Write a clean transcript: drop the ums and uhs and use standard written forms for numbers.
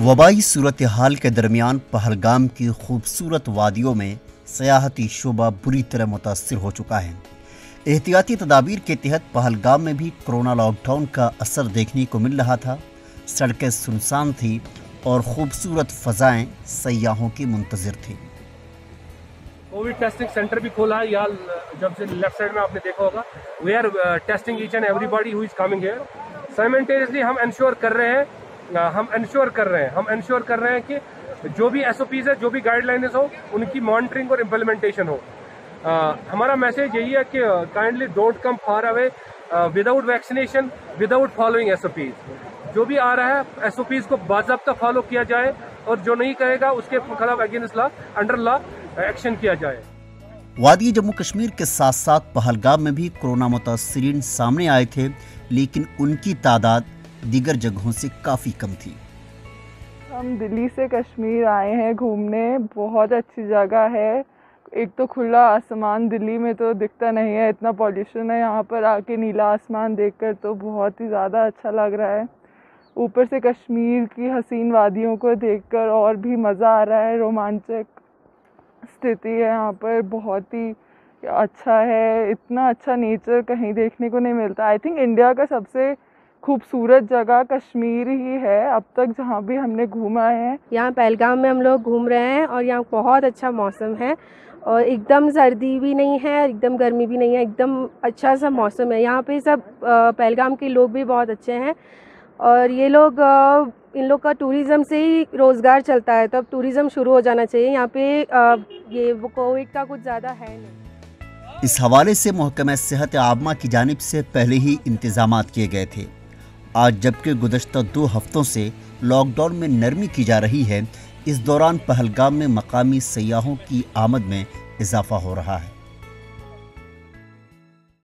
वबाई सूरत हाल के दरमियान पहलगाम की खूबसूरत वादियों में सयाहती शोबा बुरी तरह मुतासिर हो चुका है। एहतियाती तदाबीर के तहत पहलगाम में भी कोरोना लॉकडाउन का असर देखने को मिल रहा था। सड़कें सुनसान थी और खूबसूरत फ़ज़ाएँ सयाहों की मुंतज़िर थी। कोविड टेस्टिंग सेंटर भी खोला है यहाँ, जब से लेफ्ट साइड में आपने देखा होगा, we are testing each and everybody who is coming here. Simultaneously हम इंश्योर कर रहे हैं कि जो भी एसओपीज है, जो भी गाइडलाइंस हो, उनकी मॉनिटरिंग और इम्प्लीमेंटेशन हो। हमारा मैसेज यही है कि kindly don't come far away without vaccination, without following SOPs. जो भी आ रहा है एसओपीज को बाज़ाब्ता फॉलो किया जाए और जो नहीं करेगा उसके खिलाफ against law, under law action किया जाए। वादी जम्मू कश्मीर के साथ साथ पहलगाम में भी कोरोना मुतासिरीन सामने आए थे, लेकिन उनकी तादाद दीगर जगहों से काफ़ी कम थी। हम दिल्ली से कश्मीर आए हैं घूमने। बहुत अच्छी जगह है। एक तो खुला आसमान दिल्ली में तो दिखता नहीं है, इतना पॉल्यूशन है। यहाँ पर आके नीला आसमान देखकर तो बहुत ही ज़्यादा अच्छा लग रहा है। ऊपर से कश्मीर की हसीन वादियों को देखकर और भी मज़ा आ रहा है। रोमांचक स्थिति है यहाँ पर, बहुत ही अच्छा है। इतना अच्छा नेचर कहीं देखने को नहीं मिलता। आई थिंक इंडिया का सबसे खूबसूरत जगह कश्मीर ही है अब तक जहाँ भी हमने घूमा है। यहाँ पहलगाम में हम लोग घूम रहे हैं और यहाँ बहुत अच्छा मौसम है और एकदम सर्दी भी नहीं है, एकदम गर्मी भी नहीं है, एकदम अच्छा सा मौसम है। यहाँ पे सब पहलगाम के लोग भी बहुत अच्छे हैं और ये लोग इन लोग का टूरिज़्म से ही रोज़गार चलता है, तब टूरिज़्म शुरू हो जाना चाहिए। यहाँ पे ये वो कोविड का कुछ ज़्यादा है नहीं। इस हवाले से महकमा सेहत आमा की जानिब से पहले ही इंतजामात किए गए थे। आज जबकि गुज़श्ता 2 हफ्तों से लॉकडाउन में नरमी की जा रही है, इस दौरान पहलगाम में मकामी सयाहों की आमद में इजाफा हो रहा है।